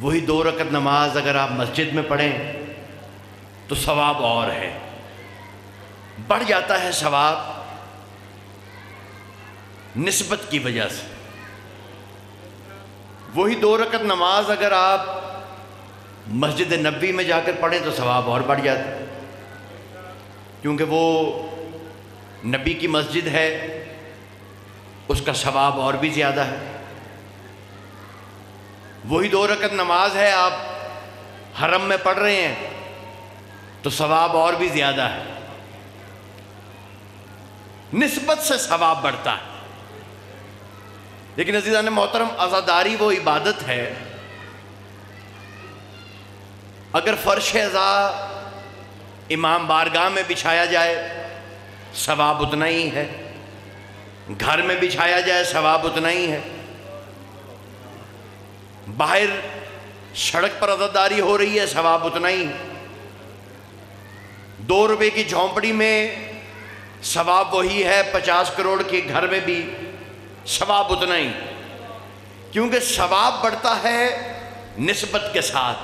وہی 2 رکعت نماز اگر آپ مسجد میں پڑھیں تو ثواب اور ہے، بڑھ جاتا ہے ثواب نسبت کی وجہ سے۔ وہی 2 رکعت نماز اگر آپ مسجد نبوی میں جا کر پڑھیں تو ثواب اور بڑھ جاتا ہے، کیونکہ وہ نبی کی مسجد ہے، اس کا ثواب اور بھی زیادہ ہے۔ وہی 2 رکعت نماز ہے، آپ حرم میں پڑھ رہے ہیں تو ثواب اور بھی زیادہ ہے، نسبت سے ثواب بڑھتا ہے۔ لیکن عزیزان محترم، عزاداری وہ عبادت ہے، اگر فرش عزا امام بارگاہ میں بچھایا جائے ثواب اتنا ہی ہے، گھر میں بچھایا جائے ثواب اتنا ہی ہے، باہر سڑک پر عزاداری ہو رہی ہے ثواب اتنا ہی ہے، 2 روپے کی جھونپڑی میں ثواب وہی ہے، 50 کروڑ کے گھر میں بھی ثواب اتنا ہی، کیونکہ ثواب بڑھتا ہے نسبت کے ساتھ،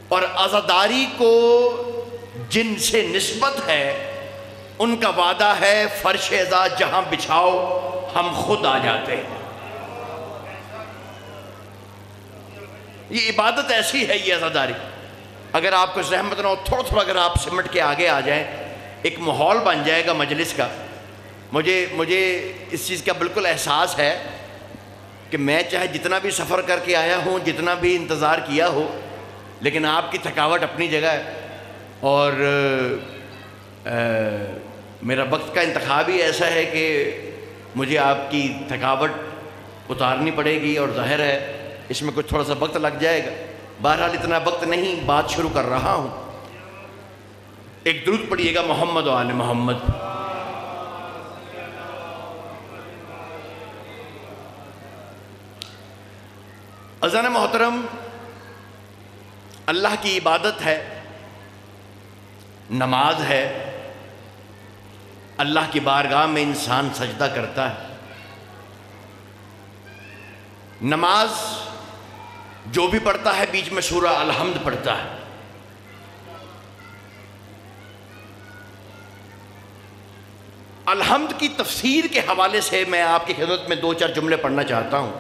اور عزاداری کو جن سے نسبت ہے ان کا وعدہ ہے فرش عزا جہاں بچھاؤ ہم خود آ جاتے ہیں۔ یہ عبادت ایسی ہے، یہ عزاداری، اگر آپ کو زحمت نہ ہو، تھوڑا اگر آپ سمٹ کے آگے آ جائیں، ایک ماحول بن جائے گا مجلس کا۔ مجھے اس چیز کا بالکل احساس ہے کہ میں چاہے جتنا بھی سفر کر کے آیا ہوں، جتنا بھی انتظار کیا ہو، لیکن آپ کی تھکاوٹ اپنی جگہ ہے، اور میرا وقت کا انتخاب ہی ایسا ہے کہ مجھے آپ کی تھکاوٹ اتارنی پڑے گی، اور ظاہر ہے اس میں کچھ تھوڑا سا وقت لگ جائے گا۔ بہرحال اتنا وقت نہیں، بات شروع کر رہا ہوں۔ ایک درود پڑھیے گا محمد و آل محمد۔ عزیزان محترم، اللہ کی عبادت ہے، نماز ہے، اللہ کی بارگاہ میں انسان سجدہ کرتا ہے۔ نماز جو بھی پڑھتا ہے بیچ میں سورہ الحمد پڑھتا ہے۔ الحمد کی تفسیر کے حوالے سے میں آپ کی خدمت میں 2-4 جملے پڑھنا چاہتا ہوں۔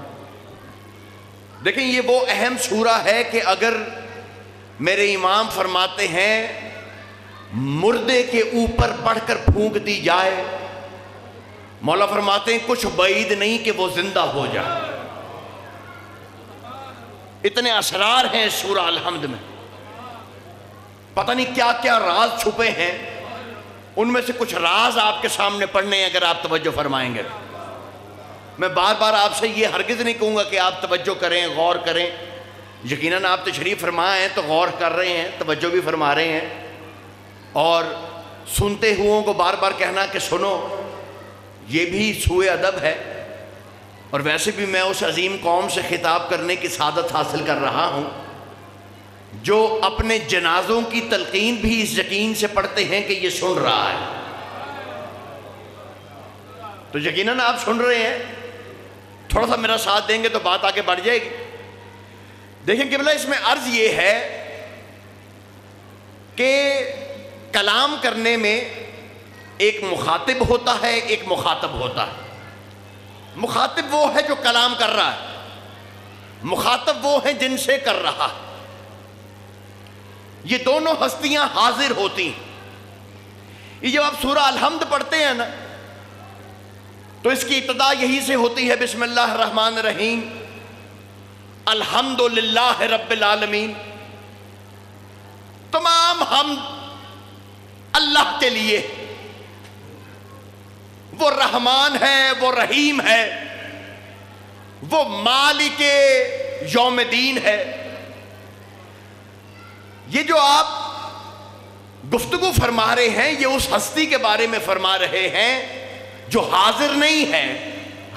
دیکھیں، یہ وہ اہم سورہ ہے کہ اگر میرے امام فرماتے ہیں مردے کے اوپر پڑھ کر پھونک دی جائے، مولا فرماتے ہیں کچھ بعید نہیں کہ وہ زندہ ہو جائے۔ اتنے اسرار ہیں اس سورہ الحمد میں، پتہ نہیں کیا کیا راز چھپے ہیں، ان میں سے کچھ راز آپ کے سامنے پڑھنے ہیں اگر آپ توجہ فرمائیں گے۔ میں بار بار آپ سے یہ ہرگز نہیں کہوں گا کہ آپ توجہ کریں، غور کریں، یقیناً آپ تشریف فرما ہیں تو غور کر رہے ہیں، توجہ بھی فرما رہے ہیں، اور سنتے ہوں کو بار بار کہنا کہ سنو، یہ بھی سوء ادب ہے، اور ویسے بھی میں اس عظیم قوم سے خطاب کرنے کی سعادت حاصل کر رہا ہوں جو اپنے جنازوں کی تلقین بھی اس یقین سے پڑھتے ہیں کہ یہ سن رہا ہے۔ تو یقیناً آپ سن رہے ہیں، تھوڑا سا میرا ساتھ دیں گے تو بات آگے بڑھ جائے گی۔ دیکھیں قبلہ، اس میں عرض یہ ہے کہ کلام کرنے میں ایک مخاطب ہوتا ہے، ایک مخاطب ہوتا ہے۔ مخاطب وہ ہے جو کلام کر رہا ہے، مخاطب وہ ہیں جن سے کر رہا ہے۔ یہ دونوں ہستیاں حاضر ہوتی ہیں۔ یہ جب آپ سورہ الحمد پڑھتے ہیں نا تو اس کی ابتدا یہی سے ہوتی ہے، بسم اللہ الرحمن الرحیم، الحمدللہ رب العالمین، تمام حمد اللہ کے لیے، وہ رحمان ہے، وہ رحیم ہے، وہ مالک یوم دین ہے۔ یہ جو آپ گفتگو فرما رہے ہیں یہ اس ہستی کے بارے میں فرما رہے ہیں جو حاضر نہیں ہے،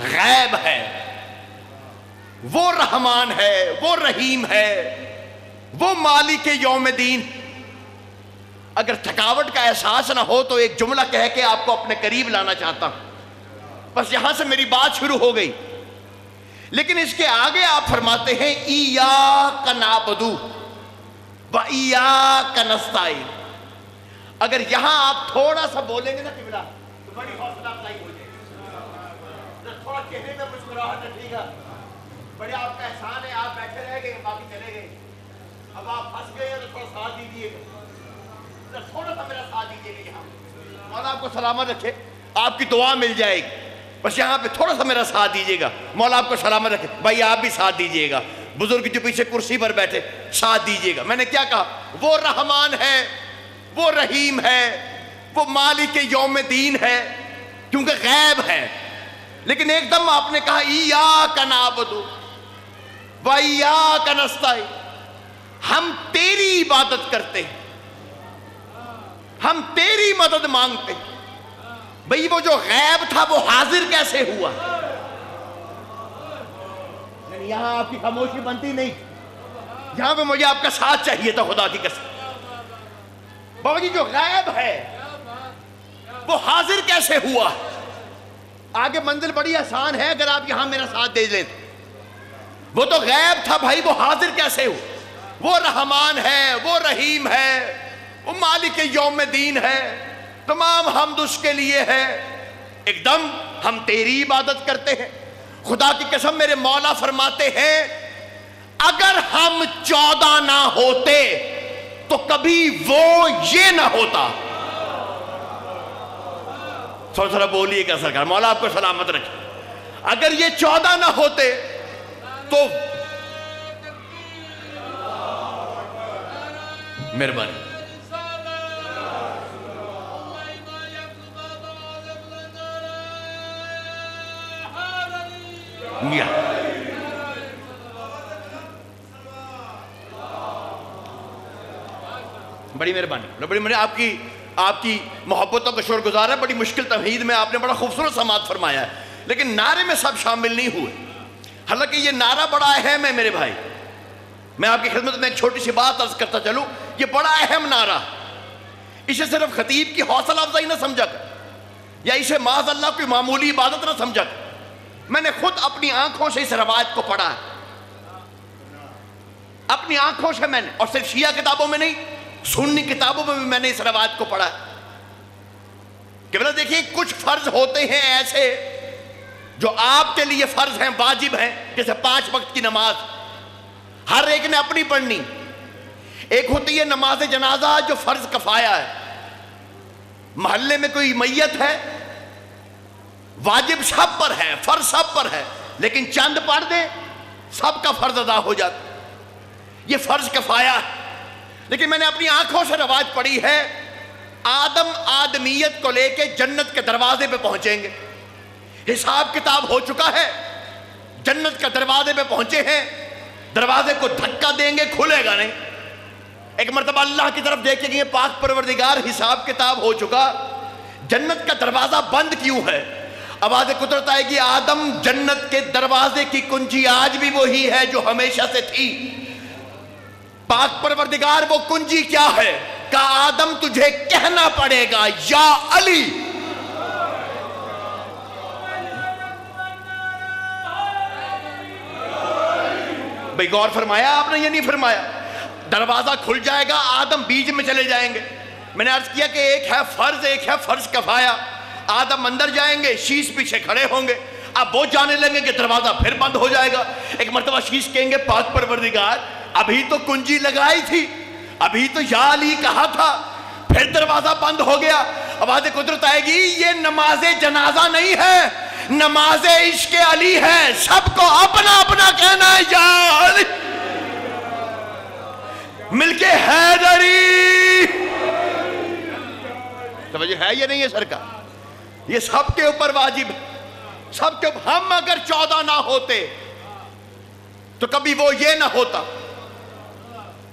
غائب ہے۔ وہ رحمان ہے، وہ رحیم ہے، وہ مالک یوم دین۔ اگر تھکاوٹ کا احساس نہ ہو تو ایک جملہ کہہ کے آپ کو اپنے قریب لانا چاہتا ہوں، بس یہاں سے میری بات شروع ہو گئی۔ لیکن اس کے آگے آپ فرماتے ہیں ایاک نعبد و ایاک نستعین. اگر یہاں آپ تھوڑا سا بولیں گے نا قبلہ تو بڑی حوصلہ افزائی ہو جائے گی. تھوڑا چہرے میں مسکراہٹ رکھیے گا. بڑے آپ کا احسان ہے, آپ بیٹھے رہ گئے, باقی چلے گئے. اب آپ پھنس گئے تو تھوڑا ساتھ دیجیے گا, تھوڑا سا میرا ساتھ دیجیے گا. یہاں مولا آپ کو سلامت رکھے, آپ کی دعا مل جائے گی. بس یہاں پہ تھوڑا سا میرا ساتھ دیجیے گا. مولا آپ کو سلامت رکھے. بھائی آپ بھی ساتھ دیجیے گا. بزرگ جو پیچھے کرسی پر بیٹھے ساتھ دیجیے گا. میں نے کیا کہا؟ وہ رحمان ہے, وہ رحیم ہے, وہ مالک یوم دین ہے, کیونکہ غیب ہے. لیکن ایک دم آپ نے کہا ایاک نعبد و ایاک نستعین, ہم تیری عبادت کرتے ہیں, ہم تیری مدد مانگتے ہیں. بھئی وہ جو غیب تھا وہ حاضر کیسے ہوا؟ یہاں آپ کی خاموشی بنتی نہیں, یہاں پہ مجھے آپ کا ساتھ چاہیے تھا خدا کی قسم. بابا جی جو غیب ہے وہ حاضر کیسے ہوا؟ آگے منزل بڑی آسان ہے اگر آپ یہاں میرا ساتھ دے لیں. وہ تو غیب تھا بھائی, وہ حاضر کیسے ہوا؟ وہ رحمان ہے, وہ رحیم ہے, وہ مالک یوم دین ہے, تمام حمد اس کے لیے ہے. ایک دم ہم تیری عبادت کرتے ہیں. خدا کی قسم میرے مولا فرماتے ہیں اگر ہم 14 نہ ہوتے تو کبھی وہ یہ نہ ہوتا. تھوڑا تھوڑا بولیے گا سرکار, مولا آپ کو سلامت رکھے. اگر یہ 14 نہ ہوتے تو مہربانی. بڑی مہربانی, بڑی مہربانی. آپ کی محبتوں کا شکر گزار ہے. بڑی مشکل تمہید میں آپ نے بڑا خوبصورت سماعت فرمایا ہے, لیکن نعرے میں سب شامل نہیں ہوئے. حالانکہ یہ نعرہ بڑا اہم ہے میرے بھائی. میں آپ کی خدمت میں ایک چھوٹی سی بات عرض کرتا چلوں, یہ بڑا اہم نعرہ. اسے صرف خطیب کی حوصلہ افزائی نہ سمجھا کر, یا اسے معاذ اللہ کوئی معمولی عبادت نہ سمجھا کر. میں نے خود اپنی آنکھوں سے اس روایت کو پڑھا ہے, اپنی آنکھوں سے میں نے, اور صرف شیعہ کتابوں میں نہیں, سنی کتابوں میں بھی میں نے اس روایت کو پڑھا ہے. کہ بلا دیکھیں کچھ فرض ہوتے ہیں ایسے جو آپ کے لیے فرض ہیں, واجب ہیں, جیسے 5 وقت کی نماز ہر ایک نے اپنی پڑھنی. ایک ہوتی ہے نماز جنازہ جو فرض کفایہ ہے. محلے میں کوئی میت ہے, واجب سب پر ہے, فرض سب پر ہے, لیکن چند پڑھ دے سب کا فرض ادا ہو جاتا. یہ فرض کفایہ ہے. لیکن میں نے اپنی آنکھوں سے روایت پڑھی ہے آدم آدمیت کو لے کے جنت کے دروازے پہ پہنچیں گے, حساب کتاب ہو چکا ہے, جنت کے دروازے پہ پہنچے ہیں, دروازے کو دھکا دیں گے کھلے گا نہیں. ایک مرتبہ اللہ کی طرف دیکھیں گے پاک پروردگار حساب کتاب ہو چکا, جنت کا دروازہ بند کیوں ہے؟ آواز قدرت آئے گی آدم جنت کے دروازے کی کنجی آج بھی وہی ہے جو ہمیشہ سے تھی. پاک پروردگار وہ کنجی کیا ہے؟ کہا آدم تجھے کہنا پڑے گا یا علی. بھئی غور فرمایا آپ نے یا نہیں فرمایا؟ دروازہ کھل جائے گا, آدم بیچ میں چلے جائیں گے. میں نے عرض کیا کہ ایک ہے فرض, ایک ہے فرض کفایہ. آدم اندر جائیں گے, شیش پیچھے کھڑے ہوں گے, اب وہ جانے لگیں گے, دروازہ پھر بند ہو جائے گا. ایک مرتبہ شیش کہیں گے پاک پروردگار ابھی تو کنجی لگائی تھی, ابھی تو یا علی کہا تھا, پھر دروازہ بند ہو گیا. آواز قدرت آئے گی یہ نماز جنازہ نہیں ہے, نماز عشق علی ہے. سب کو اپنا اپنا کہنا ہے یا علی. مل کے حیدری. توجہ ہے یہ نہیں ہے سرکار؟ یہ سب کے اوپر واجب ہے, سب کے اوپر. ہم اگر 14 نہ ہوتے تو کبھی وہ یہ نہ ہوتا.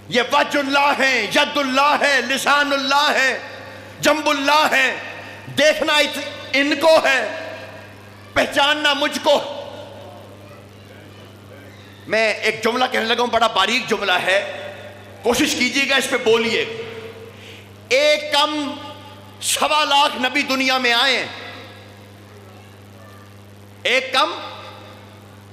یہ وجہ اللہ ہے, ید اللہ ہے, لسان اللہ ہے, جنب اللہ ہے, دیکھنا ان کو ہے, پہچاننا مجھ کو. میں ایک جملہ کہنے لگا ہوں, بڑا باریک جملہ ہے, کوشش کیجئے گا اس پہ بولیے. ایک کم 1.25 لاکھ نبی دنیا میں آئے ہیں, ایک کم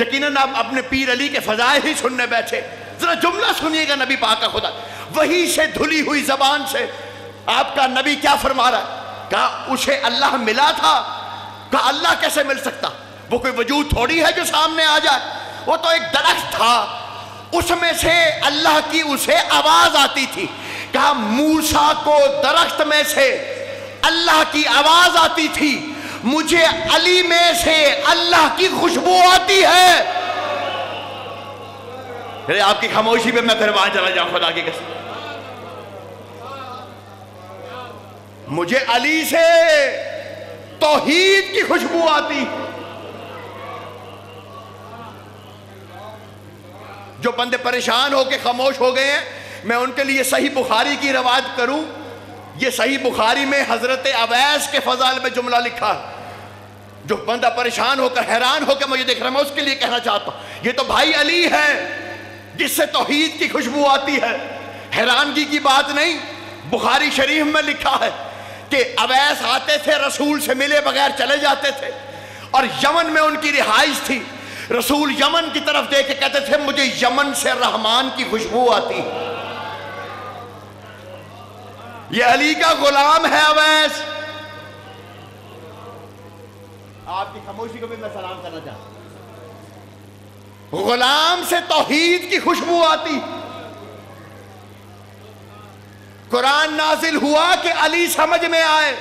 یقیناً آپ اپنے پیر علی کے فضائل ہی سننے بیٹھے، ذرا جملہ سنیے گا نبی پاک کا خدا وہی سے دھلی ہوئی زبان سے آپ کا نبی کیا فرما رہا ہے؟ کہا اسے اللہ ملا تھا، کہا اللہ کیسے مل سکتا؟ وہ کوئی وجود تھوڑی ہے جو سامنے آ جائے، وہ تو ایک درخت تھا، اس میں سے اللہ کی اسے آواز آتی تھی۔ کہا موسیٰ کو درخت میں سے اللہ کی آواز آتی تھی، مجھے علی میں سے اللہ کی خوشبو آتی ہے۔ آپ کی خاموشی پہ میں پھر وہاں چلا جاؤں، خدا کی قسم، مجھے علی سے توحید کی خوشبو آتی۔ جو بندے پریشان ہو کے خاموش ہو گئے ہیں، میں ان کے لیے صحیح بخاری کی روایت کروں۔ یہ صحیح بخاری میں حضرت اویس کے فضائل میں جملہ لکھا ہے۔ جو بندہ پریشان ہو کر حیران ہو کے مجھے دیکھ رہا ہے، میں اس کے لیے کہنا چاہتا ہوں، یہ تو بھائی علی ہے جس سے توحید کی خوشبو آتی ہے۔ حیرانگی کی بات نہیں، بخاری شریف میں لکھا ہے کہ اویس آتے تھے، رسول سے ملے بغیر چلے جاتے تھے، اور یمن میں ان کی رہائش تھی۔ رسول یمن کی طرف دیکھ کے کہتے تھے مجھے یمن سے رحمان کی خوشبو آتی۔ یہ علی کا غلام ہے اویس۔ آپ کی خاموشی کو بھی میں سلام کرنا چاہتا ہوں۔ غلام سے توحید کی خوشبو آتی۔ قرآن نازل ہوا کہ علی سمجھ میں آئے،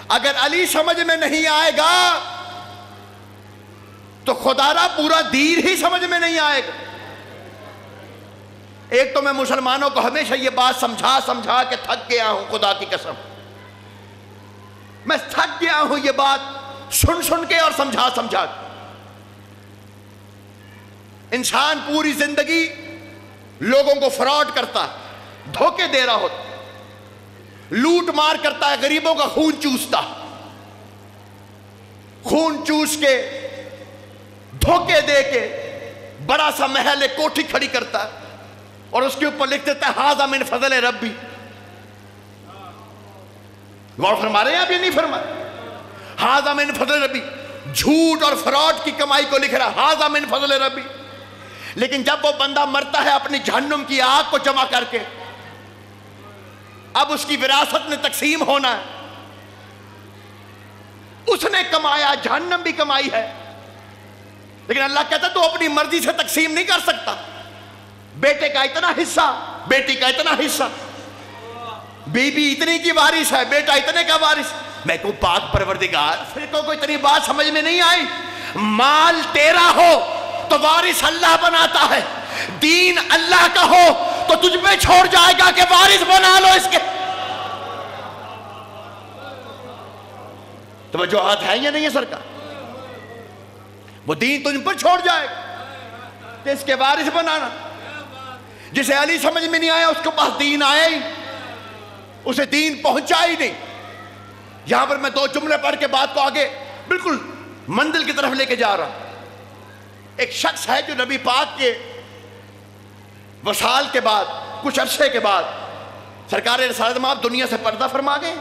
اگر علی سمجھ میں نہیں آئے گا تو خدا را پورا دین ہی سمجھ میں نہیں آئے گا۔ ایک تو میں مسلمانوں کو ہمیشہ یہ بات سمجھا کے تھک گیا ہوں، خدا کی قسم میں تھک گیا ہوں یہ بات سن کے اور سمجھا کے۔ انسان پوری زندگی لوگوں کو فراڈ کرتا ہے، دھوکے دے رہا ہوتا، لوٹ مار کرتا ہے، غریبوں کا خون چوستا، خون چوس کے دھوکے دے کے بڑا سا محل ایک کوٹھی کھڑی کرتا ہے اور اس کے اوپر لکھ دیتا ہے ھذا من فضل ربی۔ غور فرما رہے ہیں آپ یہ نہیں فرما رہے؟ ھذا من فضل ربی، جھوٹ اور فراڈ کی کمائی کو لکھ رہا ہے ھذا من فضل ربی۔ لیکن جب وہ بندہ مرتا ہے اپنی جہنم کی آگ کو جمع کر کے، اب اس کی وراثت میں تقسیم ہونا ہے، اس نے کمایا، جہنم بھی کمائی ہے، لیکن اللہ کہتا تو اپنی مرضی سے تقسیم نہیں کر سکتا۔ بیٹے کا اتنا حصہ، بیٹی کا اتنا حصہ، بیوی اتنی کی وارث ہے، بیٹا اتنے کا وارث۔ میں کہوں پاک پروردگار، فرقوں کو اتنی بات سمجھ میں نہیں آئی؟ مال تیرا ہو تو وارث اللہ بناتا ہے، دین اللہ کا ہو تو تجھ پہ چھوڑ جائے گا کہ وارث بنا لو اس کے۔ توجہات ہے یا نہیں ہے سرکار؟ وہ دین تجھ پر چھوڑ جائے گا کہ اس کے وارث بنانا۔ جسے علی سمجھ میں نہیں آیا اس کے پاس دین آیا ہی، اسے دین پہنچا ہی نہیں۔ یہاں پر میں دو جملے پڑھ کے بات کو آگے بالکل منزل کی طرف لے کے جا رہا ہوں۔ ایک شخص ہے جو نبی پاک کے وصال کے بعد کچھ عرصے کے بعد سرکار رسالت مآب دنیا سے پردہ فرما گئے۔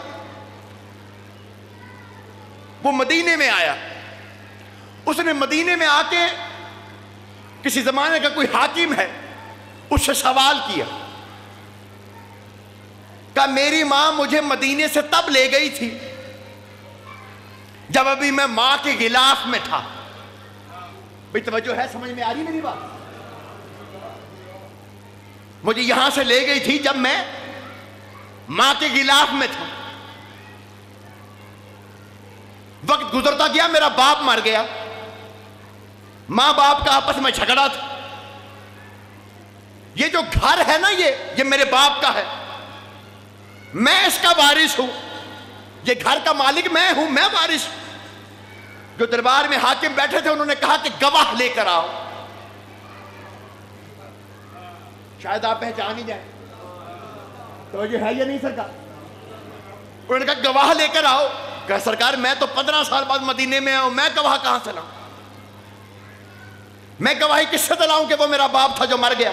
وہ مدینے میں آیا، اس نے مدینے میں آ کے کسی زمانے کا کوئی حاکم ہے اس سے سوال کیا، کہا میری ماں مجھے مدینے سے تب لے گئی تھی جب ابھی میں ماں کے غلاف میں تھا۔ بھئی توجہ ہے، سمجھ میں آ رہی میری بات؟ مجھے یہاں سے لے گئی تھی جب میں ماں کے غلاف میں تھا، وقت گزرتا گیا، میرا باپ مر گیا، ماں باپ کا آپس میں جھگڑا تھا، یہ جو گھر ہے نا یہ میرے باپ کا ہے، میں اس کا وارث ہوں، یہ گھر کا مالک میں ہوں، میں وارث ہوں۔ جو دربار میں حاکم بیٹھے تھے انہوں نے کہا کہ گواہ لے کر آؤ، شاید آپ پہچان ہی جائیں، تو یہ ہے یا نہیں سرکار؟ انہوں نے کہا گواہ لے کر آؤ۔ کہا سرکار میں تو 15 سال بعد مدینے میں آؤں، میں گواہ کہاں سے لاؤں؟ میں گواہی کس سے دلاؤں کہ وہ میرا باپ تھا جو مر گیا؟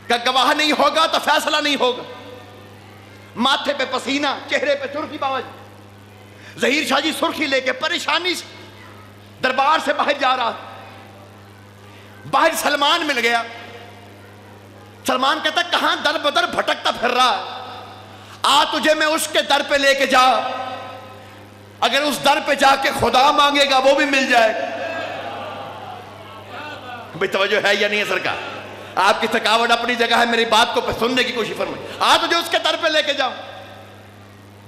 کہ گواہ نہیں ہوگا تو فیصلہ نہیں ہوگا۔ ماتھے پہ پسینہ، چہرے پہ سرخی، باوجود ظہیر شاہ جی سرخی لے کے پریشانی سے دربار سے باہر جا رہا، باہر سلمان مل گیا. سلمان کہتا کہاں در بدر بھٹکتا پھر رہا ہے، آ تجھے میں اس کے در پہ لے کے جا، اگر اس در پہ جا کے خدا مانگے گا وہ بھی مل جائے. بھئی توجہ ہے یا نہیں ہے سرکار؟ آپ کی تھکاوٹ اپنی جگہ ہے، میری بات کو سننے کی کوشش فرمائیں. آ تجھے اس کے در پہ لے کے جاؤ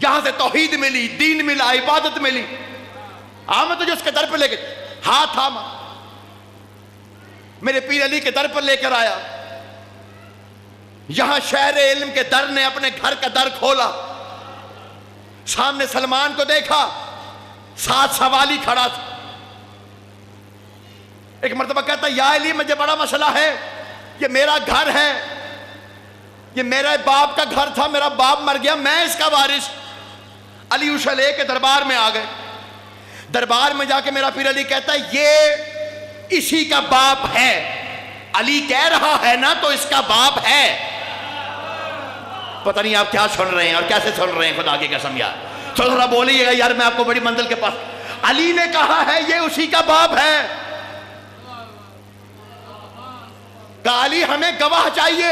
جہاں سے توحید ملی، دین ملا، عبادت ملی. میں تجھے اس کے در پہ لے کے ہاتھ تھاما، میرے پیر علی کے در پر لے کر آیا. یہاں شہر علم کے در نے اپنے گھر کا در کھولا، سامنے سلمان کو دیکھا، ساتھ سوالی کھڑا تھا. ایک مرتبہ کہتا یا علی مجھے بڑا مسئلہ ہے، یہ میرا گھر ہے، یہ میرے باپ کا گھر تھا، میرا باپ مر گیا، میں اس کا وارث. علی اسے لے کے دربار میں آ گئے. دربار میں جا کے میرا پیر علی کہتا ہے یہ اسی کا باپ ہے. علی کہہ رہا ہے نا تو اس کا باپ ہے. پتہ نہیں آپ کیا سن رہے ہیں اور کیسے سن رہے ہیں، خدا کی قسم یار. تھوڑا بولیے گا یار، میں آپ کو بڑی منزل کے پاس. علی نے کہا ہے یہ اسی کا باپ ہے. کہا علی ہمیں گواہ چاہیے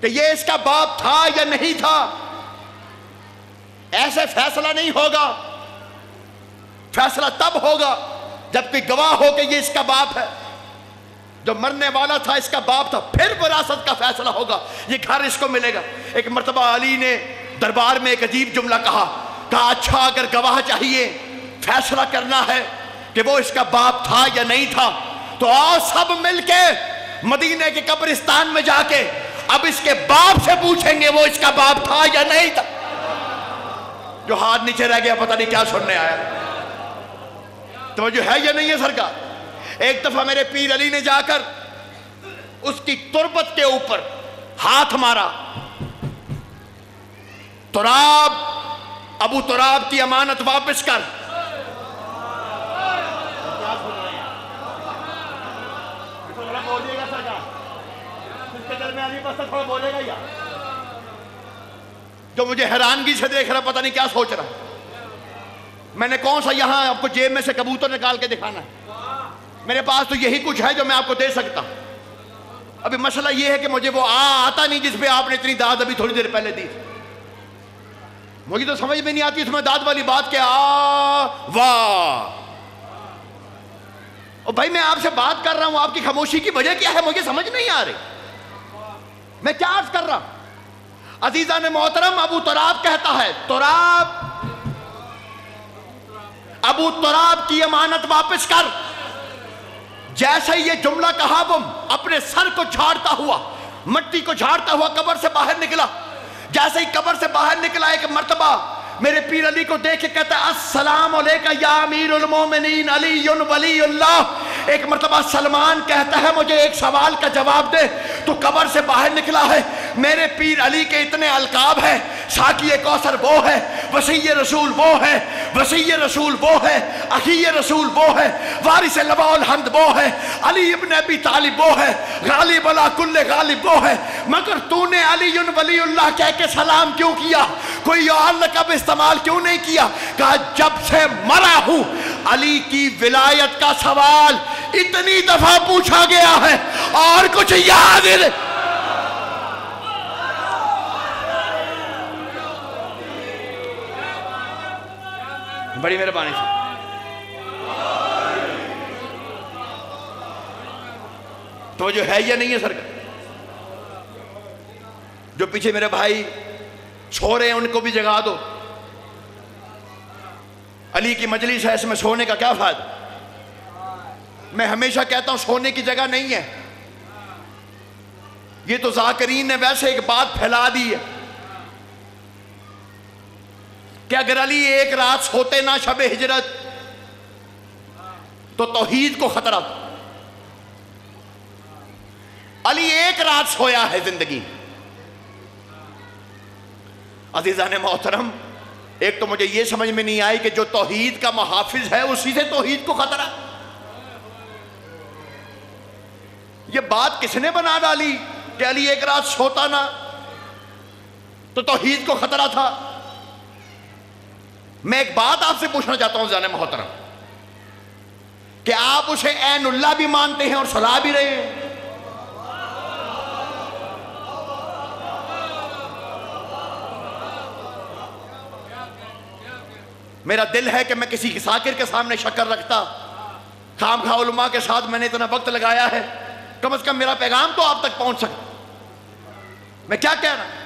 کہ یہ اس کا باپ تھا یا نہیں تھا. ایسے فیصلہ نہیں ہوگا، فیصلہ تب ہوگا جب کوئی گواہ ہو کہ یہ اس کا باپ ہے. جو مرنے والا تھا اس کا باپ تھا، پھر وراثت کا فیصلہ ہوگا، یہ گھر اس کو ملے گا. ایک مرتبہ علی نے دربار میں ایک عجیب جملہ کہا اچھا اگر گواہ چاہیے، فیصلہ کرنا ہے کہ وہ اس کا باپ تھا یا نہیں تھا، تو آؤ سب مل کے مدینے کے قبرستان میں جا کے اب اس کے باپ سے پوچھیں گے وہ اس کا باپ تھا یا نہیں تھا. جو ہاتھ نیچے رہ گیا پتہ نہیں کیا سننے آیا. توجہ ہے یا نہیں ہے سرکار؟ ایک دفعہ میرے پیر علی نے جا کر اس کی تربت کے اوپر ہاتھ مارا. تراب، ابو تراب کی امانت واپس کر. جو مجھے حیرانگی سے دیکھ رہا پتہ نہیں کیا سوچ رہا. میں نے کون سا یہاں آپ کو جیب میں سے کبوتر نکال کے دکھانا ہے؟ میرے پاس تو یہی کچھ ہے جو میں آپ کو دے سکتا ہوں. ابھی مسئلہ یہ ہے کہ مجھے وہ آتا نہیں جس پہ آپ نے اتنی داد ابھی تھوڑی دیر پہلے دی. مجھے تو سمجھ میں نہیں آتی اس میں داد والی بات کیا. واہ بھائی میں آپ سے بات کر رہا ہوں، آپ کی خاموشی کی وجہ کیا ہے مجھے سمجھ نہیں آ رہی. میں کیا عرض کر رہا ہوں؟ عزیزان محترم، ابو تراب کہتا ہے تراب، ابو تراب کی امانت واپس کر. جیسے یہ جملہ کہا وہ اپنے سر کو جھاڑتا ہوا، مٹی کو جھاڑتا ہوا قبر سے باہر نکلا. جیسے ہی قبر سے باہر نکلا ایک مرتبہ میرے پیر علی کو دیکھ کے کہتا ہے السلام علیکہ یا امیر المومنین علی ولی اللہ. ایک مرتبہ سلمان کہتا ہے مجھے ایک سوال کا جواب دے. تو قبر سے باہر نکلا ہے. میرے پیر علی کے اتنے القاب ہیں، ساقی کوثر وہ ہے، وسیع رسول وہ ہے، وسیع رسول وہ ہے، اخی رسول وہ ہے، وارث لواء الحمد وہ ہے، علی ابن ابی طالب وہ ہے، غالب علی کل غالب وہ ہے. مگر تو نے علی ولی اللہ کہہ کے سلام کیوں کیا؟ کوئی اور لقب استعمال کیوں نہیں کیا؟ کہا جب سے مرا ہوں علی کی ولایت کا سوال اتنی دفعہ پوچھا گیا ہے اور کچھ یاد نہیں. بڑی مہربانی سے تو جو ہے یا نہیں ہے سرکار؟ جو پیچھے میرے بھائی سو رہے ہیں ان کو بھی جگا دو. علی کی مجلس ہے، اس میں سونے کا کیا فائدہ؟ میں ہمیشہ کہتا ہوں سونے کی جگہ نہیں ہے. یہ تو ذاکرین نے ویسے ایک بات پھیلا دی ہے کہ اگر علی ایک رات سوتے نہ شب ہجرت تو توحید کو خطرہ تھا. علی ایک رات سویا ہے زندگی. عزیزان محترم، ایک تو مجھے یہ سمجھ میں نہیں آئی کہ جو توحید کا محافظ ہے اسی سے توحید کو خطرہ. یہ بات کس نے بنا ڈالی کہ علی ایک رات سوتا نہ تو توحید کو خطرہ تھا؟ میں ایک بات آپ سے پوچھنا چاہتا ہوں عزیزان محترم، کہ آپ اسے عین اللہ بھی مانتے ہیں اور سلا بھی رہے ہیں. میرا دل ہے کہ میں کسی ساکر کے سامنے شکر رکھتا. خام خواہ علماء کے ساتھ میں نے اتنا وقت لگایا ہے, کم از کم میرا پیغام تو آپ تک پہنچ سکتا. میں کیا کہہ رہا ہوں؟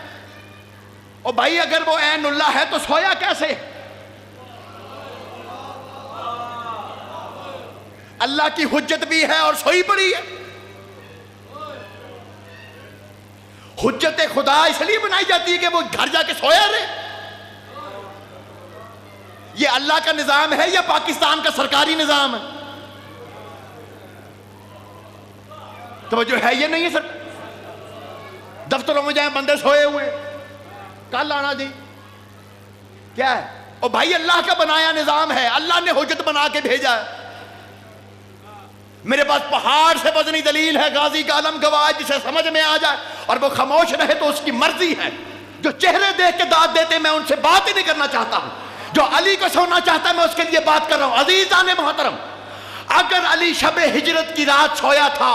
اور بھائی اگر وہ عین اللہ ہے تو سویا کیسے؟ اللہ کی حجت بھی ہے اور سوئی پڑی ہے. حجت خدا اس لیے بنائی جاتی ہے کہ وہ گھر جا کے سویا رہے. یہ اللہ کا نظام ہے یا پاکستان کا سرکاری نظام ہے؟ توجہ ہے یہ نہیں ہے سر. دفتروں میں جائیں بندے سوئے ہوئے, کل آنا جی کیا ہے؟ اور بھائی اللہ کا بنایا نظام ہے, اللہ نے حجت بنا کے بھیجا ہے. میرے پاس پہاڑ سے وزنی دلیل ہے, غازی کا علم گواہ, جسے سمجھ میں آ جائے اور وہ خاموش رہے تو اس کی مرضی ہے. جو چہرے دیکھ کے داد دیتے میں ان سے بات ہی نہیں کرنا چاہتا ہوں. جو علی کو سننا چاہتا ہے میں اس کے لیے بات کر رہا ہوں. عزیزان محترم, اگر علی شب ہجرت کی رات سویا تھا,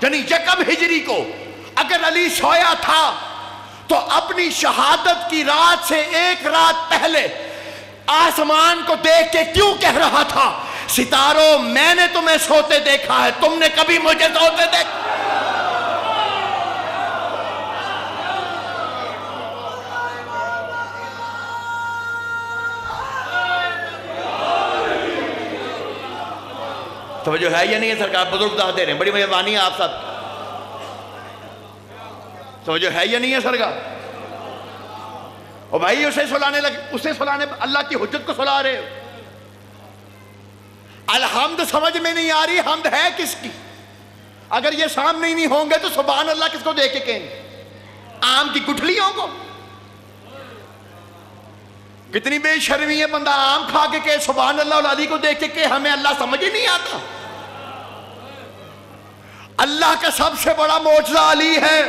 یعنی یکم ہجری کو اگر علی سویا تھا تو اپنی شہادت کی رات سے ایک رات پہلے آسمان کو دیکھ کے کیوں کہہ رہا تھا, ستاروں میں نے تمہیں سوتے دیکھا ہے, تم نے کبھی مجھے سوتے دیکھا؟ توجہ ہے یا نہیں ہے سرکار؟ بزرگ دعا دے رہے ہیں, بڑی مہربانی ہے آپ سب. توجہ ہے یا نہیں ہے سرکار؟ اور بھائی اسے سلانے اللہ کی حجت کو سلا رہے ہو. الحمد سمجھ میں نہیں آ رہی, حمد ہے کس کی؟ اگر یہ سامنے ہی نہیں ہوں گے تو سبحان اللہ کس کو دیکھ کے کہیں گے؟ آم کی گٹھلیوں کو؟ کتنی بے شرمی ہے, بندہ آم کھا کے کہ سبحان اللہ اور علی کو دیکھ کے کہ ہمیں اللہ سمجھ ہی نہیں آتا. اللہ کا سب سے بڑا معجزہ علی ہے.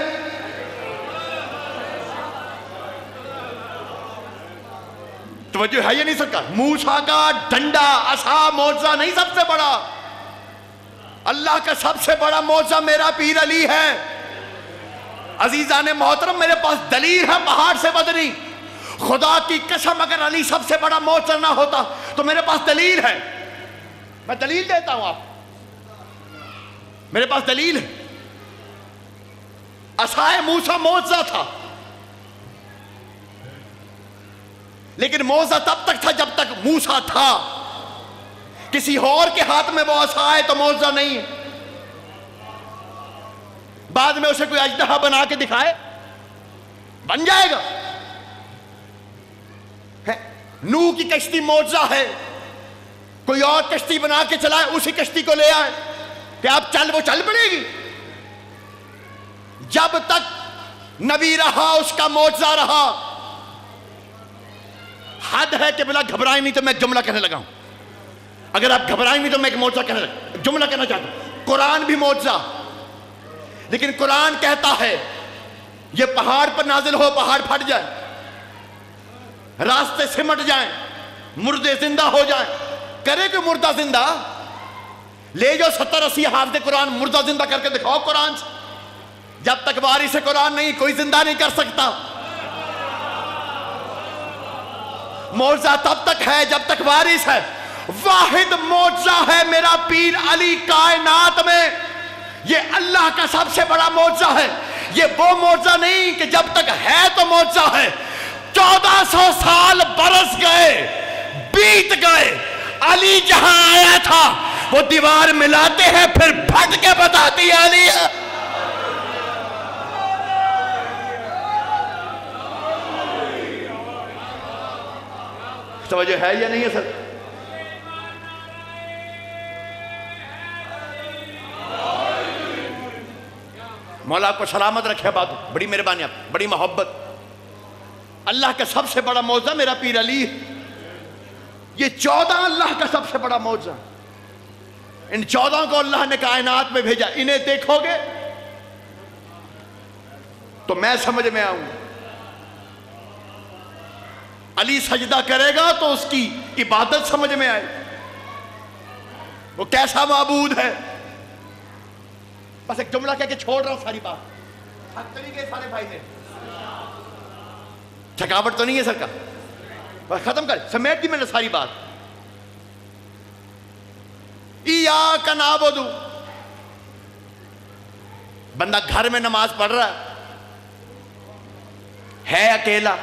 توجہ ہے یہ نہیں سکتا؟ موسیٰ کا ڈنڈا عصا معجزہ نہیں سب سے بڑا. اللہ کا سب سے بڑا معجزہ میرا پیر علی ہے. عزیزان محترم, میرے پاس دلیل ہے پہاڑ سے بدنی. خدا کی قسم اگر علی سب سے بڑا معجزہ نہ ہوتا تو میرے پاس دلیل ہے. میں دلیل دیتا ہوں آپ, میرے پاس دلیل ہے. عصائے موسیٰ معجزہ تھا, لیکن معجزہ تب تک تھا جب تک موسیٰ تھا. کسی اور کے ہاتھ میں وہ عصا ہے تو معجزہ نہیں ہے. بعد میں اسے کوئی اژدہا بنا کے دکھائے, بن جائے گا. نوح کی کشتی معجزہ ہے, کوئی اور کشتی بنا کے چلائے, اسی کشتی کو لے آئے کہ آپ چل, وہ چل پڑے گی. جب تک نبی رہا اس کا معجزہ رہا. حد ہے کہ بلا گھبرائیں نہیں تو میں ایک جملہ کہنے لگا ہوں. اگر آپ گھبرائیں نہیں تو میں ایک معجزہ کہنے لگا, جملہ کہنا چاہتا ہوں. قرآن بھی معجزہ, لیکن قرآن کہتا ہے یہ پہاڑ پر نازل ہو, پہاڑ پھٹ جائے, راستے سمٹ جائیں, مردے زندہ ہو جائیں. کرے کہ مردہ زندہ لے جو 70-80 حافظ قرآن مردہ زندہ کر کے دکھاؤ قرآن سے. جب تک وارث قرآن نہیں کوئی زندہ نہیں کر سکتا. معجزہ تب تک ہے جب تک وارث ہے. واحد معجزہ ہے میرا پیر علی کائنات میں, یہ اللہ کا سب سے بڑا معجزہ ہے. یہ وہ معجزہ نہیں کہ جب تک ہے تو معجزہ ہے. 1400 سال برس گئے, بیت گئے, علی جہاں آیا تھا وہ دیوار ملاتے ہیں پھر پھٹ کے بتاتی ہے علی ہے. توجہ ہے یا نہیں ہے سر؟ مولا آپ کو سلامت رکھے. بات بڑی مہربانی, آپ بڑی محبت. اللہ کا سب سے بڑا معجزہ میرا پیر علی. یہ 14 اللہ کا سب سے بڑا معجزہ. ان 14 کو اللہ نے کائنات میں بھیجا. انہیں دیکھو گے تو میں سمجھ میں آؤں. علی سجدہ کرے گا تو اس کی عبادت سمجھ میں آئے. وہ کیسا معبود ہے. بس ایک جملہ کہہ کے چھوڑ رہا ہوں ساری بات. تھک تو نہیں گئے سارے بھائی نے؟ تھکاوٹ تو نہیں ہے سر کا؟ بس ختم کر، سمیٹ دی میں نے ساری بات. ایاک نعبد، بندہ گھر میں نماز پڑھ رہا ہے اکیلا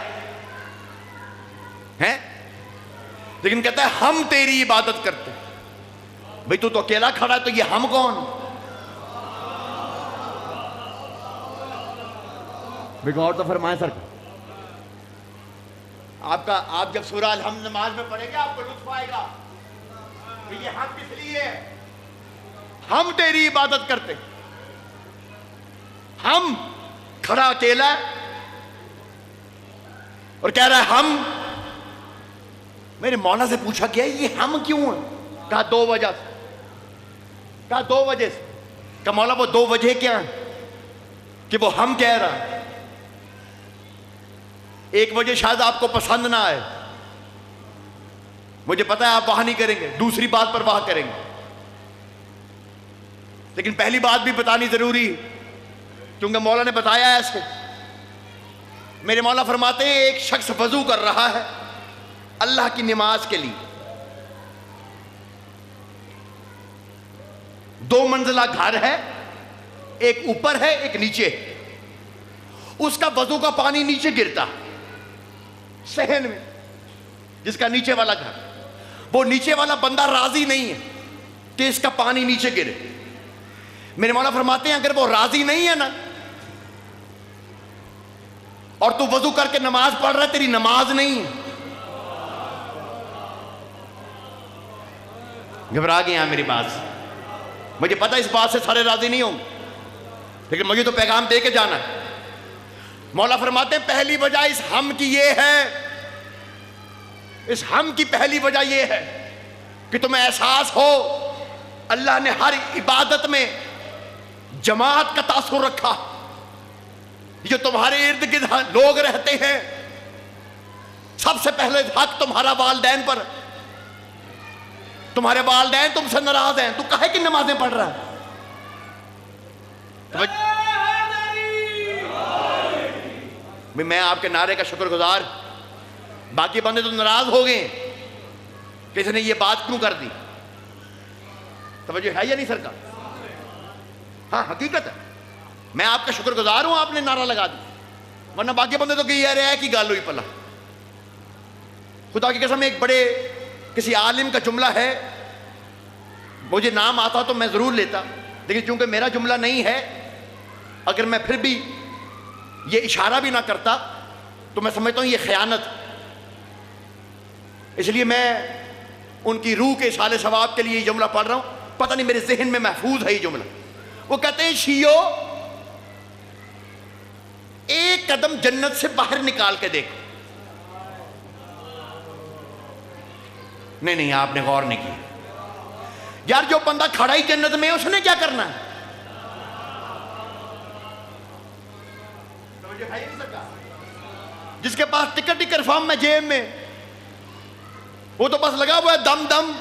ہے، لیکن کہتا ہے ہم تیری عبادت کرتے. بھئی تو اکیلا کھڑا ہے تو یہ ہم کون؟ بھئی اور تو فرمائیں سر. آپ جب سورہ الحمد نماز میں پڑھیں گے آپ کو لطف آئے گا. یہ ہم کس لیے ہے؟ ہم تیری عبادت کرتے. ہم کھڑا اکیلا ہے اور کہہ رہا ہے ہم. میرے مولا سے پوچھا گیا یہ ہم کیوں ہیں؟ کہا دو وجہ سے. کہا دو وجہ سے. کہا مولا وہ دو وجہ کیا ہیں کہ وہ ہم کہہ رہا ہے؟ ایک وجہ شاید آپ کو پسند نہ آئے، مجھے پتا ہے آپ وہاں نہیں کریں گے، دوسری بات پر وہاں کریں گے، لیکن پہلی بات بھی بتانی ضروری کیونکہ مولا نے بتایا ہے ایسے. میرے مولا فرماتے ہیں ایک شخص وضو کر رہا ہے اللہ کی نماز کے لیے. دو منزلہ گھر ہے، ایک اوپر ہے ایک نیچے. اس کا وضو کا پانی نیچے گرتا صحن میں، جس کا نیچے والا گھر. وہ نیچے والا بندہ راضی نہیں ہے کہ اس کا پانی نیچے گرے. میرے مولا فرماتے ہیں اگر وہ راضی نہیں ہے نا اور تو وضو کر کے نماز پڑھ رہا ہے، تیری نماز نہیں ہے. گھبرا گئے ہیں میری بات سے؟ مجھے پتا اس بات سے سارے راضی نہیں ہوں گے، لیکن مجھے تو پیغام دے کے جانا ہے. مولا فرماتے ہیں پہلی وجہ اس ہم کی یہ ہے، اس ہم کی پہلی وجہ یہ ہے کہ تمہیں احساس ہو اللہ نے ہر عبادت میں جماعت کا تاثر رکھا. جو تمہارے ارد گرد لوگ رہتے ہیں سب سے پہلے حق تمہارا والدین پر. تمہارے والدین تم سے ناراض ہیں، تو کہے کہ نمازیں پڑھ رہا ہے؟ میں آپ کے نعرے کا شکر گزار. باقی بندے تو ناراض ہو گئے کہ اس نے یہ بات کیوں کر دی. توجہ ہے یا نہیں سر کا؟ ہاں حقیقت ہے. میں آپ کا شکر گزار ہوں آپ نے نعرہ لگا دی، ورنہ باقی بندے تو کہ یہ رہے کہ گال ہوئی پلا. خدا کی قسم ایک بڑے کسی عالم کا جملہ ہے، مجھے نام آتا تو میں ضرور لیتا، لیکن چونکہ میرا جملہ نہیں ہے، اگر میں پھر بھی یہ اشارہ بھی نہ کرتا تو میں سمجھتا ہوں یہ خیانت. اس لیے میں ان کی روح کے اصالِ ثواب کے لیے یہ جملہ پڑھ رہا ہوں. پتہ نہیں میرے ذہن میں محفوظ ہے یہ جملہ. وہ کہتے ہیں شیعو ایک قدم جنت سے باہر نکال کے دیکھو. نہیں آپ نے غور نہیں کیا. یار جو بندہ کھڑا ہی جنت میں اس نے کیا کرنا ہے؟ جس کے پاس ٹکٹ ہی کنفرم میں جیب میں، وہ تو بس لگا ہوا ہے دم دم.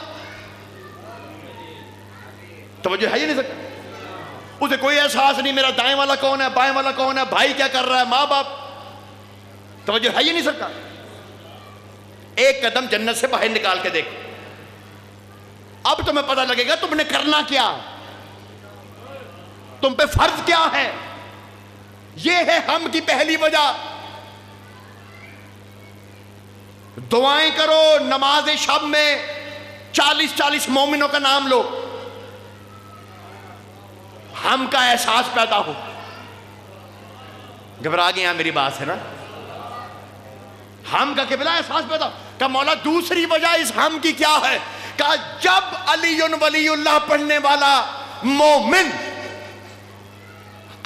توجہ ہے ہی نہیں سکتا. اسے کوئی احساس نہیں میرا دائیں والا کون ہے، بائیں والا کون ہے، بھائی کیا کر رہا ہے، ماں باپ. توجہ ہے ہی نہیں سکتا. ایک قدم جنت سے باہر نکال کے دیکھ، اب تمہیں پتہ لگے گا تم نے کرنا کیا، تم پہ فرض کیا ہے. یہ ہے ہم کی پہلی وجہ. دعائیں کرو نماز شب میں 40 مومنوں کا نام لو، ہم کا احساس پیدا ہو. گھبرا گئے ہیں میری بات سے نا؟ ہم کا قبلہ احساس پیدا. کہ مولا دوسری وجہ اس ہم کی کیا ہے؟ کہ جب علی ولی اللہ پڑھنے والا مومن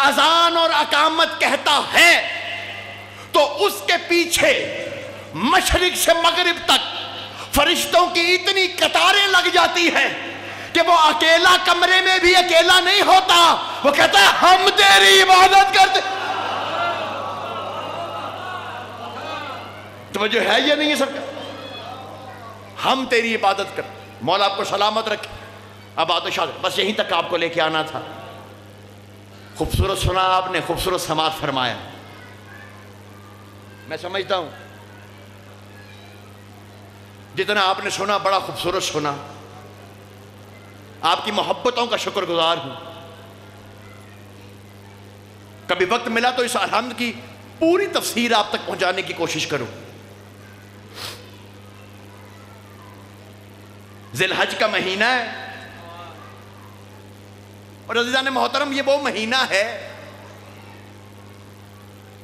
اذان اور اقامت کہتا ہے تو اس کے پیچھے مشرق سے مغرب تک فرشتوں کی اتنی قطاریں لگ جاتی ہیں کہ وہ اکیلا کمرے میں بھی اکیلا نہیں ہوتا. وہ کہتا ہے ہم تیری عبادت کرتے. توجہ ہے یا نہیں ہے سب کا؟ ہم تیری عبادت کرتے. مولا آپ کو سلامت رکھے. اب آتو شاد، بس یہیں تک آپ کو لے کے آنا تھا. خوبصورت سنا آپ نے، خوبصورت سماعت فرمایا. میں سمجھتا ہوں جتنا آپ نے سنا بڑا خوبصورت سنا. آپ کی محبتوں کا شکر گزار ہوں. کبھی وقت ملا تو اس الحمد کی پوری تفسیر آپ تک پہنچانے کی کوشش کروں. ذی الحج کا مہینہ ہے، اور عزیزان محترم یہ وہ مہینہ ہے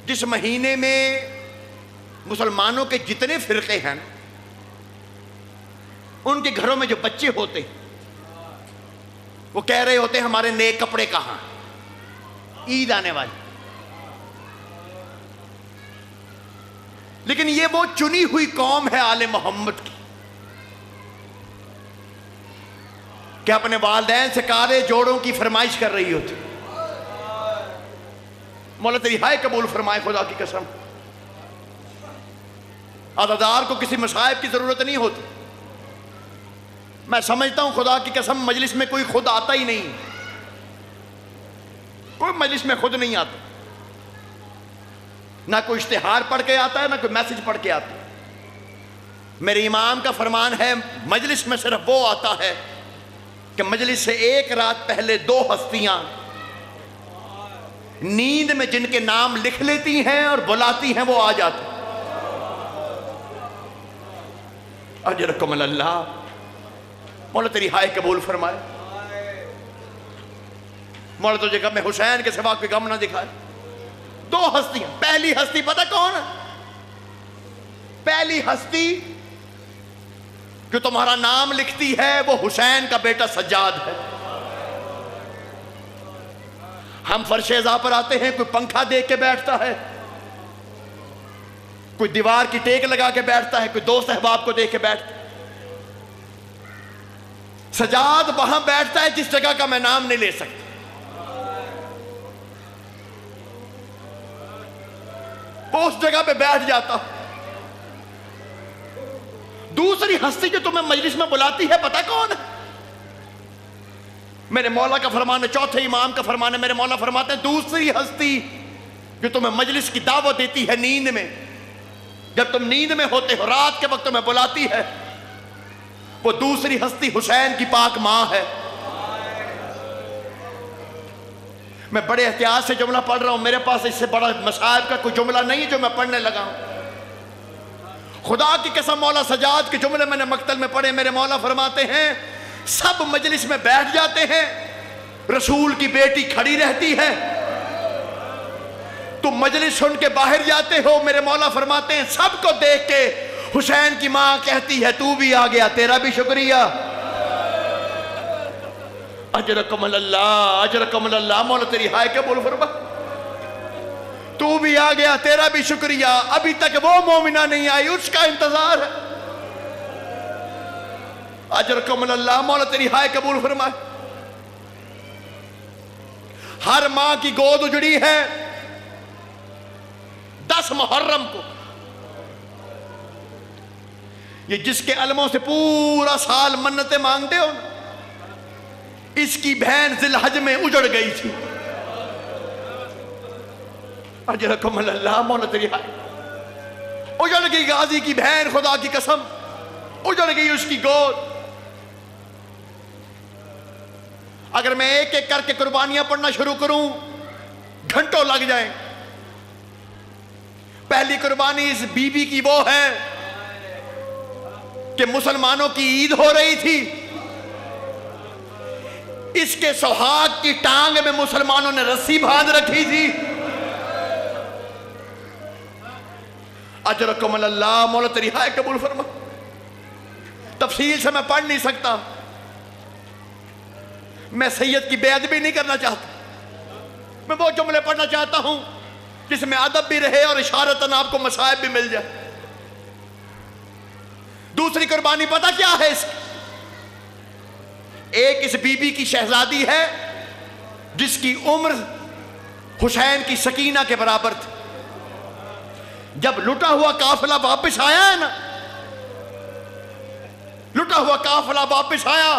جس مہینے میں مسلمانوں کے جتنے فرقے ہیں ان کے گھروں میں جو بچے ہوتے ہیں وہ کہہ رہے ہوتے ہیں ہمارے نئے کپڑے کہاں، عید آنے والی. لیکن یہ وہ چنی ہوئی قوم ہے آل محمد کی کہ اپنے والدین سے کالے جوڑوں کی فرمائش کر رہی ہوتی. مولا تیری ہائے قبول فرمائے خدا کی قسم. عزادار کو کسی مصائب کی ضرورت نہیں ہوتی. میں سمجھتا ہوں خدا کی قسم مجلس میں کوئی خود آتا ہی نہیں، کوئی مجلس میں خود نہیں آتا. نہ کوئی اشتہار پڑھ کے آتا ہے، نہ کوئی میسج پڑھ کے آتا ہے. میرے امام کا فرمان ہے مجلس میں صرف وہ آتا ہے کہ مجلس سے ایک رات پہلے 2 ہستیاں نیند میں جن کے نام لکھ لیتی ہیں اور بلاتی ہیں وہ آ جاتی. اجرکم اللہ. مولا تیری ہائے قبول فرمائے. مولا تجھے غم حسین کے سوا کوئی غم نہ دکھائے. 2 ہستیاں. پہلی ہستی پتہ کون ہے؟ پہلی ہستی جو تمہارا نام لکھتی ہے وہ حسین کا بیٹا سجاد ہے. ہم فرش ازا پر آتے ہیں، کوئی پنکھا دیکھ کے بیٹھتا ہے، کوئی دیوار کی ٹیک لگا کے بیٹھتا ہے، کوئی دوست احباب کو دیکھ کے بیٹھتا ہے. سجاد وہاں بیٹھتا ہے جس جگہ کا میں نام نہیں لے سکتا. وہ اس جگہ پہ بیٹھ جاتا. دوسری ہستی جو تمہیں مجلس میں بلاتی ہے پتہ کون ہے؟ میرے مولا کا فرمان ہے، چوتھے امام کا فرمان ہے. میرے مولا فرماتے ہیں دوسری ہستی جو تمہیں مجلس کی دعوت دیتی ہے نیند میں، جب تم نیند میں ہوتے ہو رات کے وقت تمہیں بلاتی ہے، وہ دوسری ہستی حسین کی پاک ماں ہے. میں بڑے احتیاط سے جملہ پڑھ رہا ہوں، میرے پاس اس سے بڑا مصائب کا کوئی جملہ نہیں ہے جو میں پڑھنے لگا ہوں. خدا کی قسم مولا سجاد کے جملے میں نے مقتل میں پڑھے. میرے مولا فرماتے ہیں سب مجلس میں بیٹھ جاتے ہیں، رسول کی بیٹی کھڑی رہتی ہے. تم مجلس سن کے باہر جاتے ہو، میرے مولا فرماتے ہیں سب کو دیکھ کے حسین کی ماں کہتی ہے تو بھی آ گیا، تیرا بھی شکریہ. اجرکم اللہ، اجرکم اللہ. مولا تیری ہائے قبول فرما. تو بھی آ گیا، تیرا بھی شکریہ. ابھی تک وہ مومنہ نہیں آئی، اس کا انتظار ہے. اجرکم اللہ. مولا تیری ہائے قبول فرما. ہر ماں کی گود اجڑی ہے 10 محرم کو. یہ جس کے علموں سے پورا سال منتیں مانگتے ہو نا، اس کی بہن ذی الحج میں اجڑ گئی تھی. اجرکم اللہ. مولا تیری ہائے. اجڑ گئی غازی کی بہن، خدا کی قسم اجڑ گئی اس کی گود. اگر میں ایک ایک کر کے قربانیاں پڑھنا شروع کروں گھنٹوں لگ جائیں. پہلی قربانی اس بی بی کی وہ ہے کہ مسلمانوں کی عید ہو رہی تھی، اس کے سہاگ کی ٹانگ میں مسلمانوں نے رسی باندھ رکھی تھی. اجرکم اللہ. مولا تیری ہائے قبول فرما. تفصیل سے میں پڑھ نہیں سکتا، میں سید کی بے ادبی نہیں کرنا چاہتا. میں وہ جملے پڑھنا چاہتا ہوں جس میں ادب بھی رہے اور اشارتاً آپ کو مصائب بھی مل جائے. دوسری قربانی پتہ کیا ہے اس کی؟ ایک اس بی بی کی شہزادی ہے جس کی عمر حسین کی سکینہ کے برابر تھی. جب لٹا ہوا قافلہ واپس آیا ہے نا، لٹا ہوا قافلہ واپس آیا